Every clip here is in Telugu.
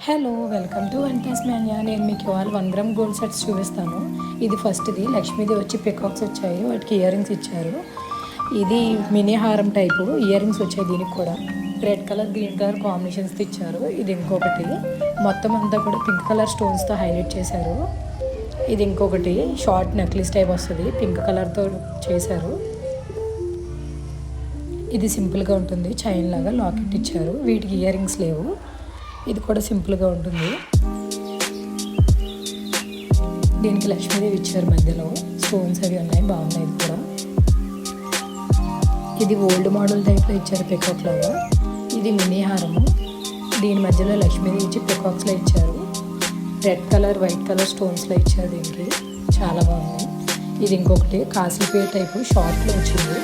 Hello welcome to One Plus Mania. నేను మీకు ఇవాళ 1 గ్రామ్ గోల్డ్ సెట్స్ చూపిస్తాను. ఇది ఫస్ట్ది లక్ష్మీది వచ్చి పికాక్స్ వచ్చాయి, వాటికి ఇయర్ రింగ్స్ ఇచ్చారు. ఇది మినీ హారం టైపు ఇయర్ రింగ్స్ వచ్చాయి. దీనికి కూడా రెడ్ కలర్ గ్రీన్ కలర్ కాంబినేషన్స్తో ఇచ్చారు. ఇది ఇంకొకటి మొత్తం అంతా కూడా పింక్ కలర్ స్టోన్స్తో హైలైట్ చేశారు. ఇది ఇంకొకటి షార్ట్ నెక్లెస్ టైప్ వస్తుంది, పింక్ కలర్తో చేశారు. ఇది సింపుల్గా ఉంటుంది, చైన్ లాగా లాకెట్ ఇచ్చారు. వీటికి ఇయర్ రింగ్స్ లేవు. ఇది కూడా సింపుల్గా ఉంటుంది. దీనికి లక్ష్మీదేవి ఇచ్చారు, మధ్యలో స్టోన్స్ అవి ఉన్నాయి, బాగున్నాయి. ఇది కూడా ఇది ఓల్డ్ మోడల్ టైప్లో ఇచ్చారు, పికాక్ లాగా. ఇది మినీ హారము, దీని మధ్యలో లక్ష్మీదేవి ఇచ్చి పికాక్స్లో ఇచ్చారు. రెడ్ కలర్ వైట్ కలర్ స్టోన్స్లో ఇచ్చారు. దీనికి చాలా బాగుంది. ఇది ఇంకొకటి కాసులపేట టైపు షార్ట్లో వచ్చింది.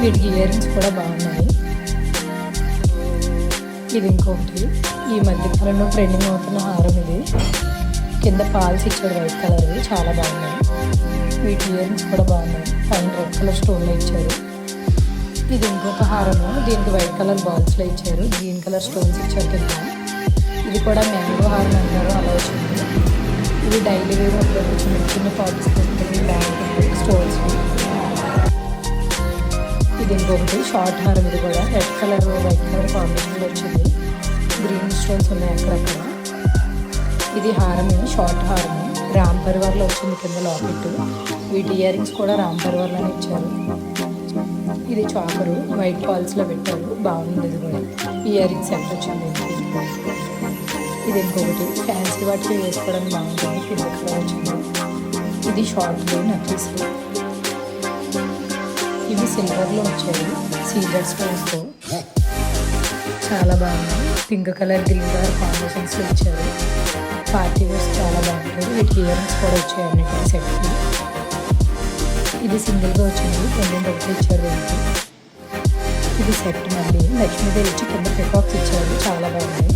వీటికి ఇయర్ రింగ్స్ కూడా బాగున్నాయి. ఇది ఇంకొకటి ఈ మధ్య కాలంలో ట్రెండింగ్ అవుతున్న హారం. ఇది కింద పాల్స్ ఇచ్చాడు, వైట్ కలర్, చాలా బాగున్నాయి. వీటి ఇయర్ రింగ్స్ కూడా బాగున్నాయి, పైన రెడ్ కలర్ స్టోన్లో ఇచ్చారు. ఇది ఇంకొక హారము, దీనికి వైట్ కలర్ బాల్స్లో ఇచ్చారు, గ్రీన్ కలర్ స్టోన్స్ ఇచ్చారు కింద. ఇది కూడా మ్యాంగో హారం అంటారు, అలా వచ్చింది. ఇది డైలీ వేర్ అప్పుడు చిన్న చిన్న పార్టీస్ బాగుంటుంది, స్టోన్స్. ఇది ఇంకొకటి షార్ట్ హారం, ఇది కూడా రెడ్ కలర్ వైట్ కలర్ కాంబినేషన్లో వచ్చింది, గ్రీన్ స్టోన్స్ ఉన్నాయి అక్కడక్కడ. ఇది హారమే, షార్ట్ హారము, రామ్ పరివార్లో వచ్చింది కింద లాకెట్. వీటి ఇయర్ రింగ్స్ కూడా రామ్ పరివార్లోనే ఇచ్చారు. ఇది చాకరు వైట్ పాల్స్లో పెట్టారు, బాగుంది. ఇది కూడా ఇయర్ రింగ్స్ ఎంత వచ్చింది. ఇది ఇంకొకటి ఫ్యాన్సీ వాటికి వేసుకోవడానికి బాగుంటుంది, కింద కలర్ వచ్చింది. ఇది షార్ట్ నెక్లెస్. ఇవి సిల్వర్లో వచ్చాయి, సీజర్ స్టోన్స్తో, చాలా బాగుంది. పింక్ కలర్ గ్రీన్ కలర్ కాంబినేషన్స్లో ఇచ్చారు. పార్టీ వేర్స్ చాలా బాగుంటుంది. వీటికి ఇయర్ రింగ్స్ కూడా వచ్చాయి అన్నిటికీ సెట్కి. ఇది సింగిల్గా వచ్చింది, పెండెంట్ ఒకటి ఇచ్చారు దీనికి. ఇది సెట్ మళ్ళీ లక్ష్మీదేవి ఇచ్చి కింద పికాక్స్ ఇచ్చారు, చాలా బాగున్నాయి.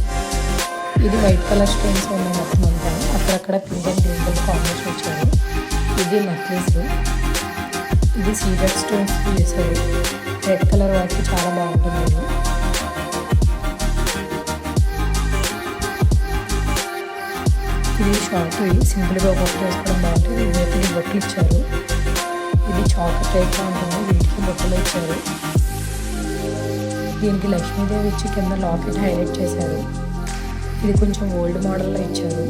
ఇది వైట్ కలర్ స్టోన్స్ ఉన్నాయి మొత్తం అంతా, అక్కడక్కడ pink and green colour combination ఇచ్చారు. ఇది నెక్లెస్, ఇది సీజర్ స్టోన్స్ చేశారు, రెడ్ కలర్ వాటికి చాలా బాగుంటుంది. ఇది షార్ట్, సింపుల్గా ఒకటి వేసుకోవడం బాగుంటుంది. వీటికి బొట్లు ఇచ్చారు. ఇది చాకర్ టైప్గా ఉంటుంది, వీటికి బొట్టలు ఇచ్చారు. దీనికి లక్ష్మీదేవి ఇచ్చి కింద లాకెట్ హైలైట్ చేశారు. ఇది కొంచెం ఓల్డ్ మోడల్లో ఇచ్చారు,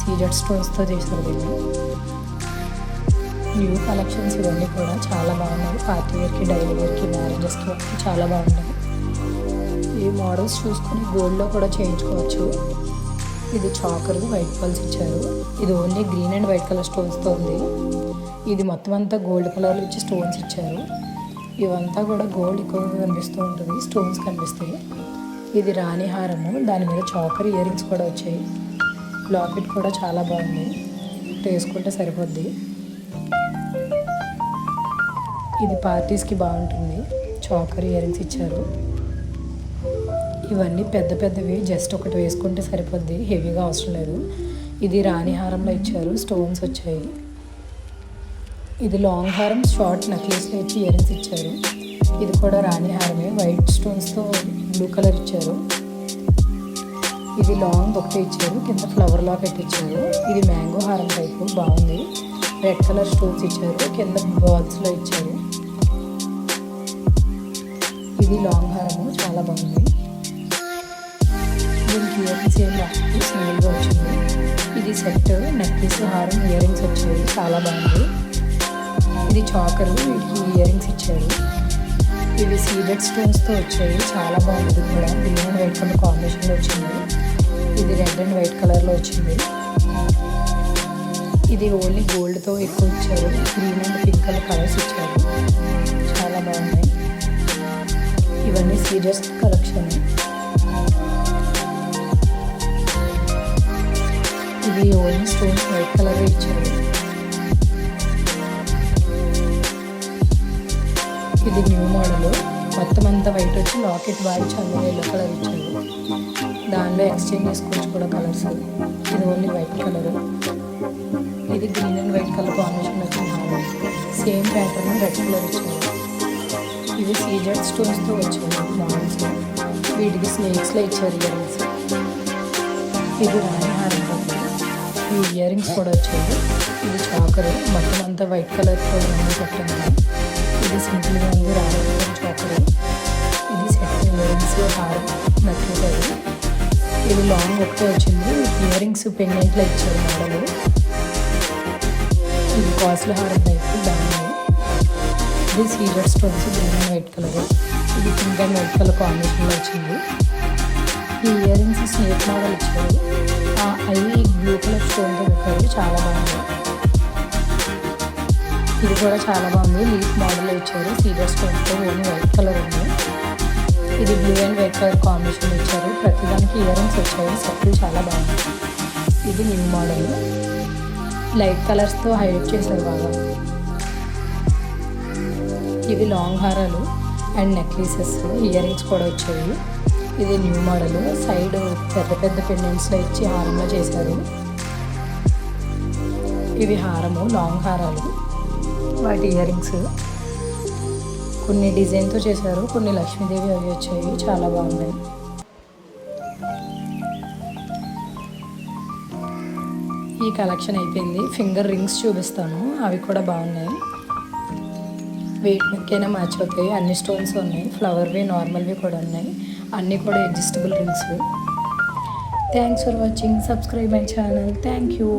సీజర్ స్టోన్స్తో చేశారు. దీన్ని న్యూ కలెక్షన్స్ ఇవన్నీ కూడా చాలా బాగున్నాయి. పార్టీ వేర్కి, డైలీ వేర్కి, మ్యారేజెస్కి వాటికి చాలా బాగున్నాయి. ఈ మోడల్స్ చూసుకొని గోల్డ్లో కూడా చేయించుకోవచ్చు. ఇది చాకర్ వైట్ పల్స్ ఇచ్చారు. ఇది only green and white colour స్టోన్స్తో ఉంది. ఇది మొత్తం అంతా గోల్డ్ కలర్లో ఇచ్చి స్టోన్స్ ఇచ్చారు. ఇవంతా కూడా గోల్డ్ ఎక్కువగా కనిపిస్తూ ఉంటుంది, స్టోన్స్ కనిపిస్తాయి. ఇది రాణి హారము, దాని మీద చాకర్ ఇయర్ రింగ్స్ కూడా వచ్చాయి. లాకెట్ కూడా చాలా బాగుంది, వేసుకుంటే సరిపోద్ది. ఇది పార్టీస్కి బాగుంటుంది, చాకర్ ఇయర్ రింగ్స్ ఇచ్చారు. ఇవన్నీ పెద్ద పెద్దవి, జస్ట్ ఒకటి వేసుకుంటే సరిపోద్ది, హెవీగా అవసరం లేదు. ఇది రాణి హారంలో ఇచ్చారు, స్టోన్స్ వచ్చాయి. ఇది లాంగ్ హారం, షార్ట్ నెక్లెస్లో ఇచ్చి ఇయర్ రింగ్స్ ఇచ్చారు. ఇది కూడా రాణి హారమే, వైట్ స్టోన్స్తో బ్లూ కలర్ ఇచ్చారు. ఇది లాంగ్ ఒకటి ఇచ్చారు, కింద ఫ్లవర్ లాకెట్ ఇచ్చారు. ఇది మ్యాంగో హారం టైపు, బాగుంది. రెడ్ కలర్ స్టోన్స్ ఇచ్చారు, కింద బాల్స్లో ఇచ్చారు. ఇది లాంగ్ హారము, చాలా బాగుంది. దీనికి ఇయర్ రింగ్స్ ఏం రాదు, సింగిల్గా వచ్చింది. ఇది సెట్ నెక్లెస్ హారం ఇయర్ రింగ్స్ వచ్చాయి, చాలా బాగుంది. ఇది చాకరు, వీటికి ఇయర్ రింగ్స్ ఇచ్చారు. ఇవి సీజెడ్ స్టోన్స్తో వచ్చాయి, చాలా బాగుంది. కూడా గ్రీన్ అండ్ వైట్ కలర్ కాంబినేషన్లో వచ్చింది. ఇది రెడ్ అండ్ వైట్ కలర్లో వచ్చింది. ఇది ఓన్లీ గోల్డ్తో ఎక్కువ ఇచ్చారు, green and pink colour colours ఇచ్చారు, చాలా బాగున్నాయి. ఇవన్నీ సీజర్స్ కలెక్షన్. ఇది ఓన్లీ స్టోన్స్ వైట్ కలర్ ఇచ్చారు. ఇది న్యూ మోడల్, మొత్తం అంతా వైట్ వచ్చి లాకెట్ వాయిచి అందులో ఎల్లో కలర్ ఇచ్చారు. దానిలో ఎక్స్చేంజ్ చేసుకోవచ్చు కూడా కలర్స్. ఇది ఓన్లీ వైట్ కలర్. ఇది green and white colour combination వచ్చింది హారం, సేమ్ ప్యాటర్న్ రెడ్ కలర్ ఇచ్చారు. ఇవి సీజెడ్ స్టోన్స్తో వచ్చాయి మోడల్స్. వీటికి స్నేక్స్లో ఇచ్చారు ఇయర్ రింగ్స్. ఇది రాణి హారం పట్టు. ఈ ఇయర్ రింగ్స్ కూడా వచ్చాయి. ఇది చాకరు, మొత్తం అంతా వైట్ కలర్తో రంగు పట్టింది. ఇది సింపుల్గా ఉంది, రాణి చాకరు. ఇది సెట్ ఇయర్ రింగ్స్ హారం నచ్చుతుంది. ఇది లాంగ్ ఒకటే వచ్చింది. ఇయర్ రింగ్స్ పెండెంట్లో ఇచ్చారు మోడల్. ఇది కాస్ట్లీ హారం టైప్ బాగుంది. ఇది సీజర్ stones green and white colour. ఇది పింక్ అండ్ వైట్ కలర్ కాంబినేషన్లో వచ్చింది. ఈ ఇయర్ రింగ్స్ స్నేక్ మోడల్ ఇచ్చారు. అవి బ్లూ కలర్ స్టోన్తో పెట్టారు, చాలా బాగుంది. ఇది కూడా చాలా బాగుంది, లీఫ్ మోడల్లో ఇచ్చారు. సీజర్ స్టోన్తో ఓన్లీ వైట్ కలర్ ఉంది. ఇది blue and white colour combination ఇచ్చారు. ప్రతిదానికి ఇయర్ రింగ్స్ వచ్చాయి. సెట్లు చాలా బాగుంది. ఇది న్యూ మోడల్, లైట్ కలర్స్తో హైలైట్ చేశారు బాగా. ఇవి లాంగ్ హారాలు అండ్ నెక్లెసెస్, ఇయర్ రింగ్స్ కూడా వచ్చాయి. ఇది న్యూ మోడల్, సైడ్ పెద్ద పెద్ద పెండెంట్స్లో ఇచ్చి హారంలో చేశారు. ఇవి హారము, లాంగ్ హారాలు, వాటి ఇయర్ రింగ్స్ కొన్ని డిజైన్తో చేశారు, కొన్ని లక్ష్మీదేవి అవి వచ్చాయి, చాలా బాగున్నాయి. ఈ కలెక్షన్ అయిపోయింది. ఫింగర్ రింగ్స్ చూపిస్తాను, అవి కూడా బాగున్నాయి. వెయిట్ మీదకైనా మ్యాచ్ అవుతాయి. అన్ని స్టోన్స్ ఉన్నాయి, ఫ్లవర్వి నార్మల్వి కూడా ఉన్నాయి. అన్నీ కూడా adjustable rings. Thanks for watching. Subscribe my channel. Thank you.